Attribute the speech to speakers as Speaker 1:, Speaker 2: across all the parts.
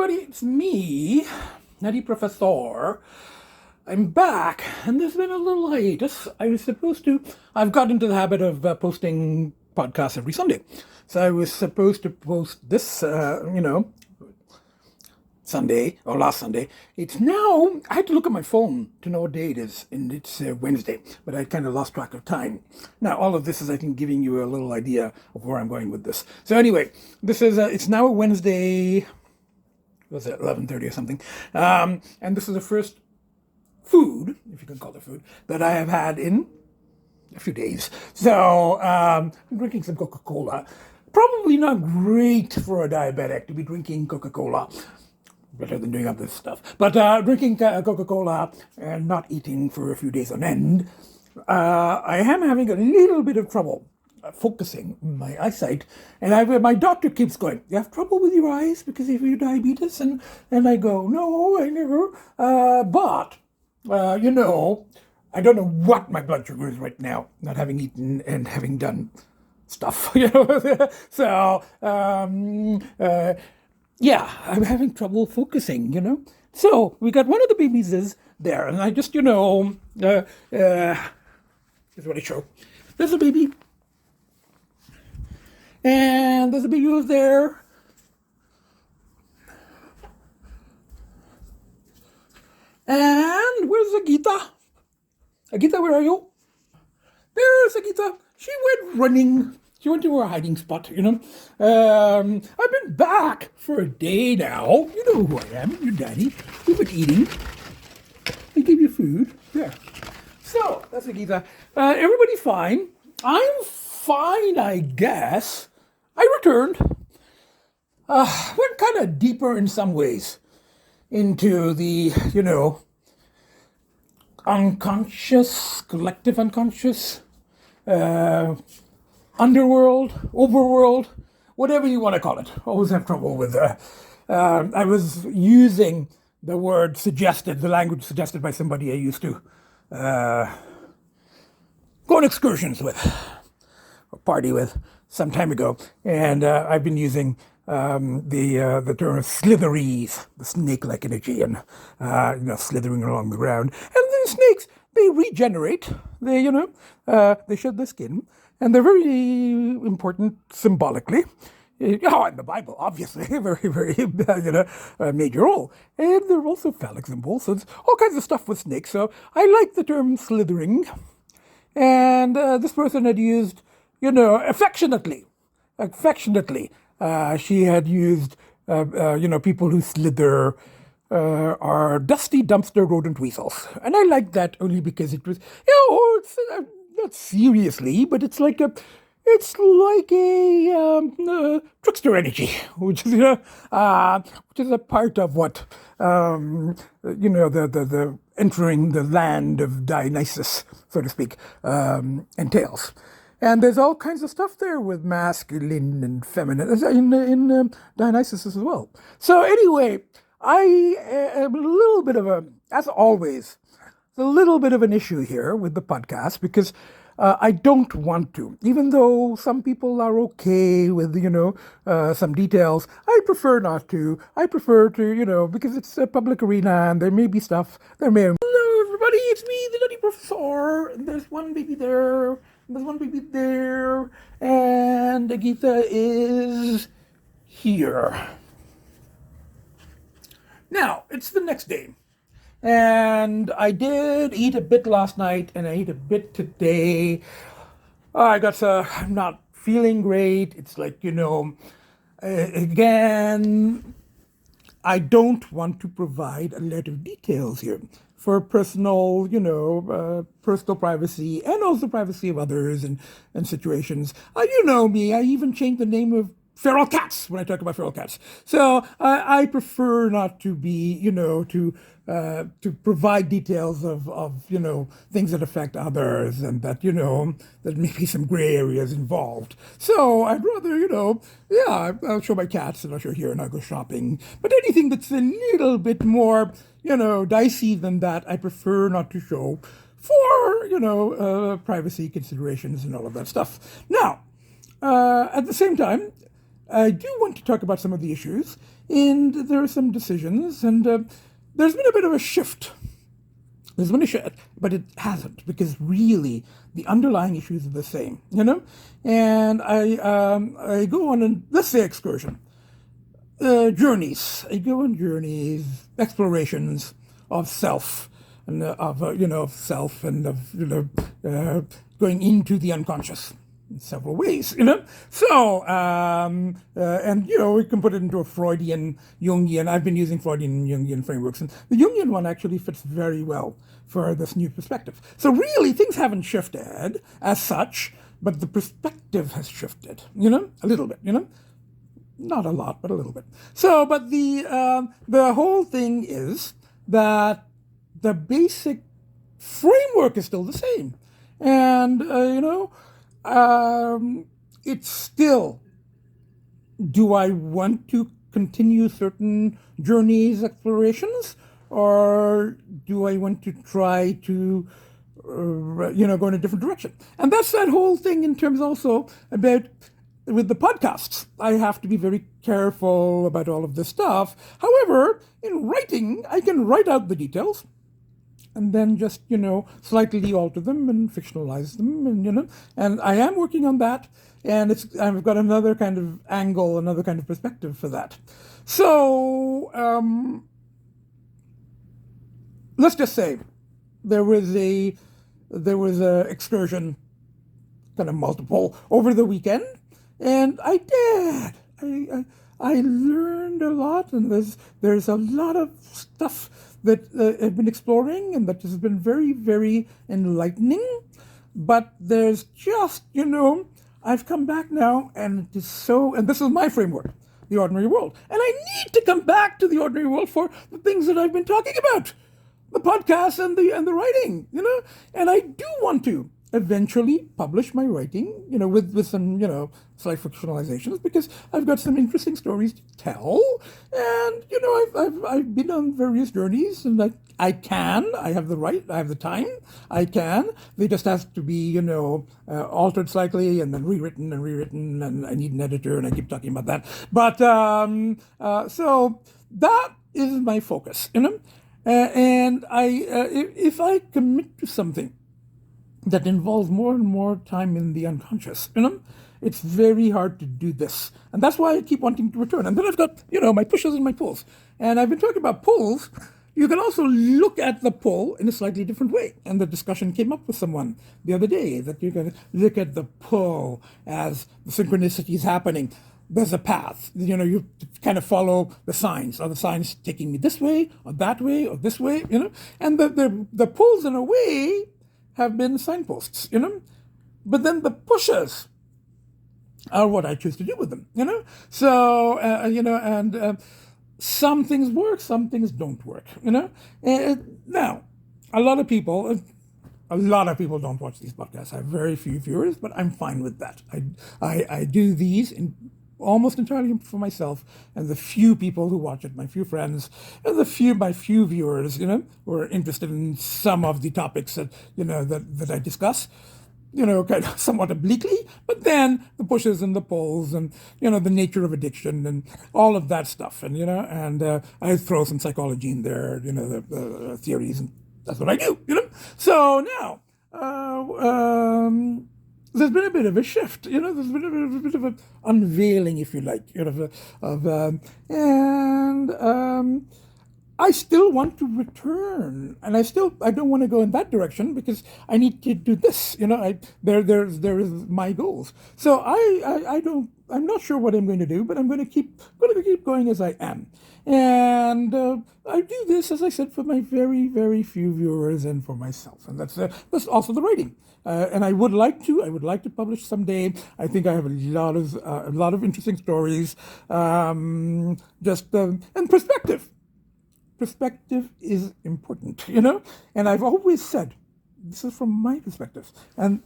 Speaker 1: everybody, it's me, Nutty Professor. I'm back, and there's been a little hiatus. I've got into the habit of posting podcasts every Sunday. So I was supposed to post this, Sunday, or last Sunday. It's now, I had to look at my phone to know what day it is, and it's Wednesday, but I kind of lost track of time. Now, all of this is, I think, giving you a little idea of where I'm going with this. So anyway, it's now a Wednesday, was it 11:30 or something, and this is the first food, if you can call it food, that I have had in a few days. So I'm drinking some Coca-Cola. Probably not great for a diabetic to be drinking Coca-Cola. Better than doing other stuff. But drinking Coca-Cola and not eating for a few days on end, I am having a little bit of trouble focusing my eyesight. And my doctor keeps going, "You have trouble with your eyes because of your diabetes?" And I go, "No, I never. But I don't know what my blood sugar is right now, not having eaten and having done stuff." So, yeah, I'm having trouble focusing, So we got one of the babies is there, and I just, here's what I show. There's a baby. And there's a baby who's there. And where's Agita? Agita, where are you? There's Agita. She went running. She went to her hiding spot, I've been back for a day now. You know who I am, your daddy. You've been eating. I gave you food. There. So, that's Agita. Everybody fine. I'm fine, I guess. I returned. Went kind of deeper in some ways into the, unconscious, collective unconscious, underworld, overworld, whatever you want to call it. Always have trouble with I was using the word suggested, the language suggested by somebody I used to go on excursions with, or party with some time ago. And I've been using the term slitheries, the snake-like energy, and slithering along the ground. And the snakes, they regenerate. They they shed their skin, and they're very important symbolically. In the Bible, obviously, very, very major role. And they're also phallic symbols. So it's all kinds of stuff with snakes. So I like the term slithering. And this person had used, affectionately, she had used, people who slither are dusty dumpster rodent weasels. And I like that only because it was, it's not seriously, but it's like a trickster energy, which is a part of what the entering the land of Dionysus, so to speak, entails. And there's all kinds of stuff there with masculine and feminine in Dionysus as well. So anyway, I am a little bit of as always, it's a little bit of an issue here with the podcast because I don't want to, even though some people are okay with, some details, I prefer not to. I prefer to, because it's a public arena and there may be stuff, Hello everybody, it's me, the Nutty Professor, and there's one baby there, and there's one baby there, and Agita is here. Now, it's the next day. And I did eat a bit last night, and I ate a bit today. I'm not feeling great. It's like, again, I don't want to provide a lot of details here for personal, personal privacy and also privacy of others and situations. You know me, I even changed the name of feral cats when I talk about feral cats. So I prefer not to be, to provide details of things that affect others and that, there may be some gray areas involved. So I'd rather, I'll show my cats and I'll show here and I'll go shopping. But anything that's a little bit more, dicey than that, I prefer not to show for, privacy considerations and all of that stuff. Now, at the same time, I do want to talk about some of the issues, And there are some decisions, and there's been a bit of a shift. There's been a shift, but it hasn't, because really the underlying issues are the same, And I go on, let's say, excursion. Journeys. I go on journeys, explorations of self, and of self, and of going into the unconscious in several ways, So, and we can put it into a Freudian, Jungian. I've been using Freudian and Jungian frameworks, and the Jungian one actually fits very well for this new perspective. So really, things haven't shifted as such, but the perspective has shifted, a little bit, Not a lot, but a little bit. So, but the whole thing is that the basic framework is still the same. And, it's still, do I want to continue certain journeys, explorations, or do I want to try to, go in a different direction? And that's that whole thing in terms also about with the podcasts. I have to be very careful about all of this stuff. However, in writing, I can write out the details and then just, slightly alter them and fictionalize them, and I am working on that, and I've got another kind of angle, another kind of perspective for that. So, let's just say there was a excursion, kind of multiple, over the weekend, and I did. I learned a lot, and there's a lot of stuff that I've been exploring, and that has been very, very enlightening. But there's just, I've come back now, and it is so, and this is my framework, the ordinary world. And I need to come back to the ordinary world for the things that I've been talking about, the podcast and the writing, And I do want to eventually publish my writing, with some, slight fictionalizations, because I've got some interesting stories to tell, and I've been on various journeys, and I have the right, I have the time, I can. They just have to be, altered slightly, and then rewritten, and I need an editor, and I keep talking about that. But so that is my focus, and if I commit to something that involves more and more time in the unconscious, it's very hard to do this. And that's why I keep wanting to return. And then I've got, my pushes and my pulls. And I've been talking about pulls. You can also look at the pull in a slightly different way. And the discussion came up with someone the other day, that you can look at the pull as the synchronicities happening. There's a path. You kind of follow the signs. Are the signs taking me this way, or that way, or this way, And the pulls, in a way, have been signposts, But then the pushes are what I choose to do with them, So, and some things work, some things don't work, Now, a lot of people don't watch these podcasts. I have very few viewers, but I'm fine with that. I do these almost entirely for myself, and the few people who watch it, my few friends, and my few viewers, who are interested in some of the topics that, that I discuss, kind of somewhat obliquely, but then the pushes and the pulls, and, the nature of addiction, and all of that stuff, and, and I throw some psychology in there, the theories, and that's what I do, So now, there's been a bit of a shift, there's been a bit of an unveiling, if you like, and I still want to return, and I don't want to go in that direction, because I need to do this, there is my goals. So I'm not sure what I'm going to do, but I'm going to keep going as I am. And I do this, as I said, for my very, very few viewers and for myself, and that's also the writing. And I would like to publish someday. I think I have a lot of interesting stories. And perspective. Perspective is important, And I've always said, this is from my perspective, and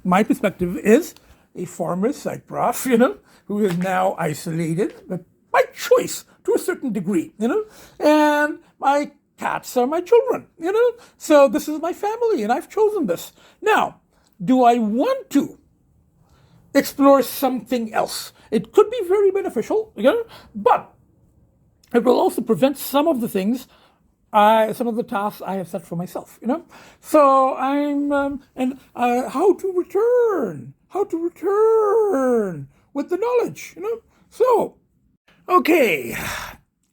Speaker 1: my perspective is a former psych prof, who is now isolated, but by choice to a certain degree, and my cats are my children, so this is my family, and I've chosen this. Now, do I want to explore something else? It could be very beneficial, but it will also prevent some of the things, some of the tasks I have set for myself, So and how to return with the knowledge, So, okay,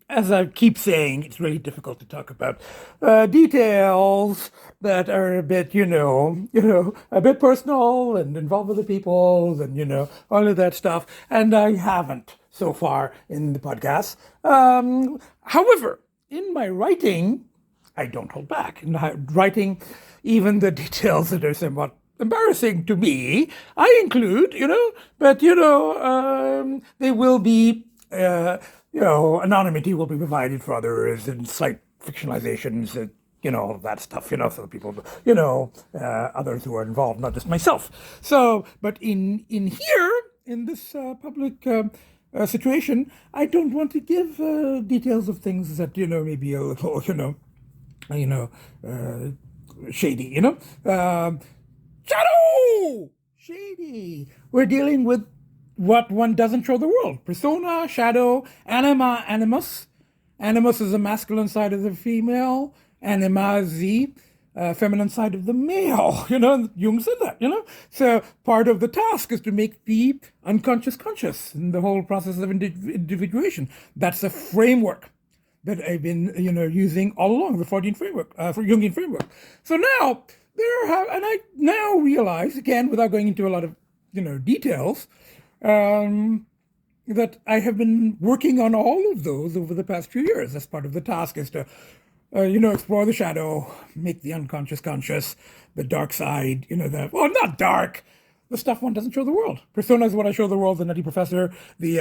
Speaker 1: as I keep saying, it's really difficult to talk about details that are a bit, a bit personal and involve other people and, all of that stuff. And I haven't so far in the podcast. However, in my writing, I don't hold back. In writing, even the details that are somewhat embarrassing to me, I include, but, they will be anonymity will be provided for others and slight fictionalizations, all of that stuff, so people, others who are involved, not just myself. So, but in here, in this public situation, I don't want to give details of things that, maybe a little, shady, shadow! Shady. We're dealing with what one doesn't show the world. Persona, shadow, anima, animus. Animus is the masculine side of the female. Anima is the feminine side of the male. Jung said that, So part of the task is to make the unconscious conscious in the whole process of individuation. That's a framework that I've been, using all along, the Freudian framework, for Jungian framework. So now, and I now realize, again, without going into a lot of, details, that I have been working on all of those over the past few years. That's part of the task, is to, explore the shadow, make the unconscious conscious, the dark side, not dark, the stuff one doesn't show the world. Persona is what I show the world, the nutty professor, the,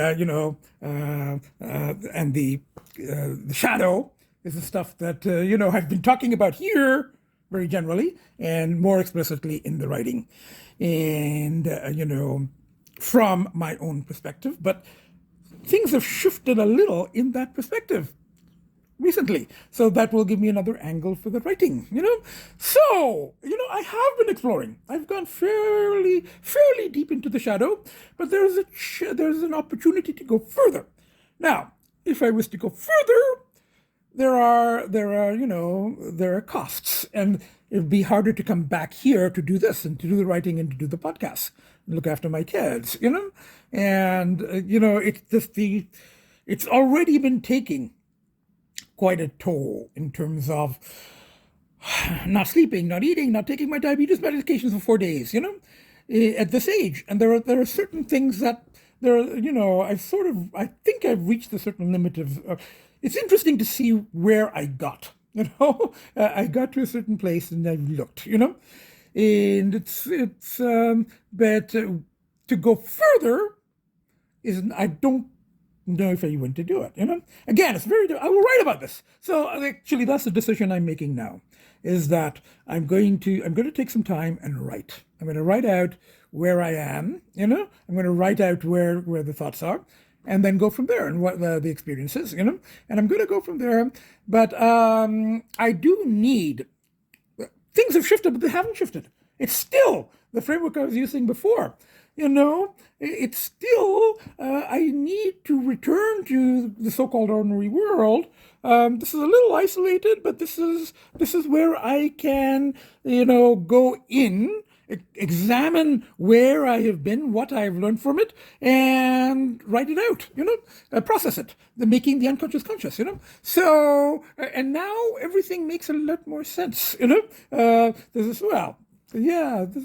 Speaker 1: and the shadow is the stuff that, I've been talking about here very generally and more explicitly in the writing. And, from my own perspective, but things have shifted a little in that perspective recently. So that will give me another angle for the writing, So, I have been exploring. I've gone fairly deep into the shadow, but there's an opportunity to go further. Now, if I was to go further, there are costs, and it'd be harder to come back here to do this and to do the writing and to do the podcast and look after my kids, and it's already been taking quite a toll in terms of not sleeping, not eating, not taking my diabetes medications for 4 days, at this age. And there are certain things that I think I've reached a certain limit of. It's interesting to see where I got. I got to a certain place and I looked. And but to go further I don't know if I want to do it. Again, it's I will write about this. So actually, that's the decision I'm making now. Is that I'm going to take some time and write. I'm going to write out where I am. I'm going to write out where the thoughts are, and then go from there and what the experience is. And I'm going to go from there. But I do need. Things have shifted, but they haven't shifted. It's still the framework I was using before. It's still, I need to return to the so-called ordinary world. This is a little isolated, but this is where I can, go in, examine where I have been, what I've learned from it, and write it out, process it, making the unconscious conscious, So, and now everything makes a lot more sense, there's this,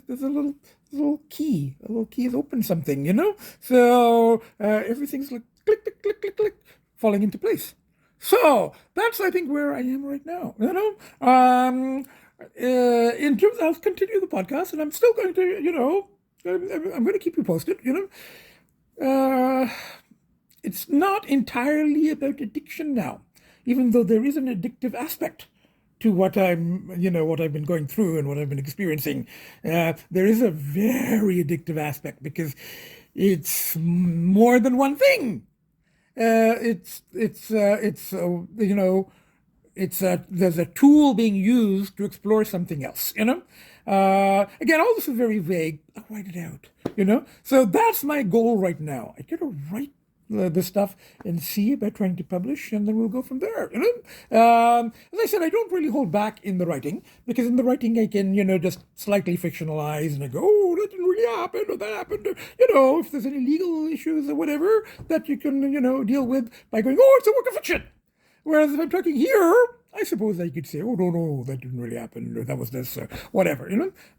Speaker 1: there's a little key has opened something, So everything's like click, click, click, click, click, falling into place. So that's, I think, where I am right now, in terms, I'll continue the podcast, and I'm still going to, I'm going to keep you posted, it's not entirely about addiction now, even though there is an addictive aspect to what what I've been going through and what I've been experiencing. There is a very addictive aspect because it's more than one thing. There's a tool being used to explore something else. Again, all this is very vague. I'll write it out. So that's my goal right now. I gotta write this stuff and see about trying to publish, and then we'll go from there. As I said, I don't really hold back in the writing, because in the writing I can, just slightly fictionalize, and I go, oh, that didn't really happen, or that happened, or, if there's any legal issues or whatever that you can, deal with by going, oh, it's a work of fiction. Whereas if I'm talking here, I suppose I could say, oh, no, that didn't really happen, or that was this, or whatever,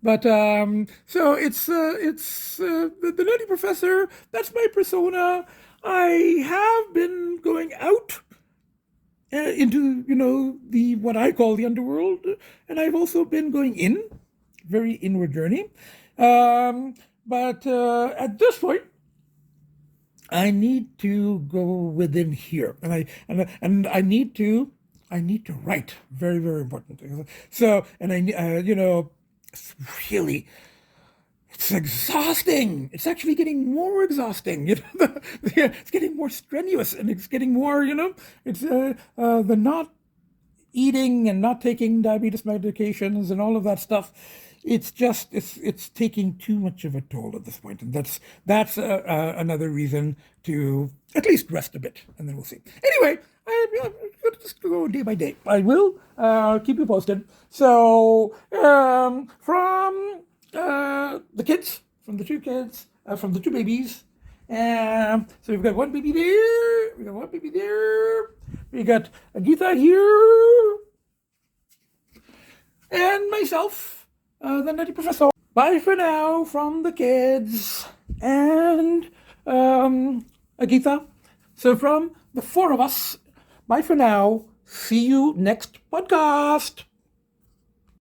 Speaker 1: But, so it's the Nutty Professor. That's my persona. I have been going out into, what I call the underworld, and I've also been going in, very inward journey. But at this point, I need to go within here, and I need to write. Very, very important. So, and it's really, it's exhausting. It's actually getting more exhausting. It's getting more strenuous, and it's getting more. It's the not eating and not taking diabetes medications and all of that stuff. It's just it's taking too much of a toll at this point, and that's another reason to at least rest a bit, and then we'll see. Anyway, I'm going to just go day by day. I will keep you posted. So from the kids, from the two kids, from the two babies. So we've got one baby there. We got one baby there. We got Agita here, and myself. The Nutty Professor. Bye for now from the kids and Agita. So from the four of us, bye for now. See you next podcast.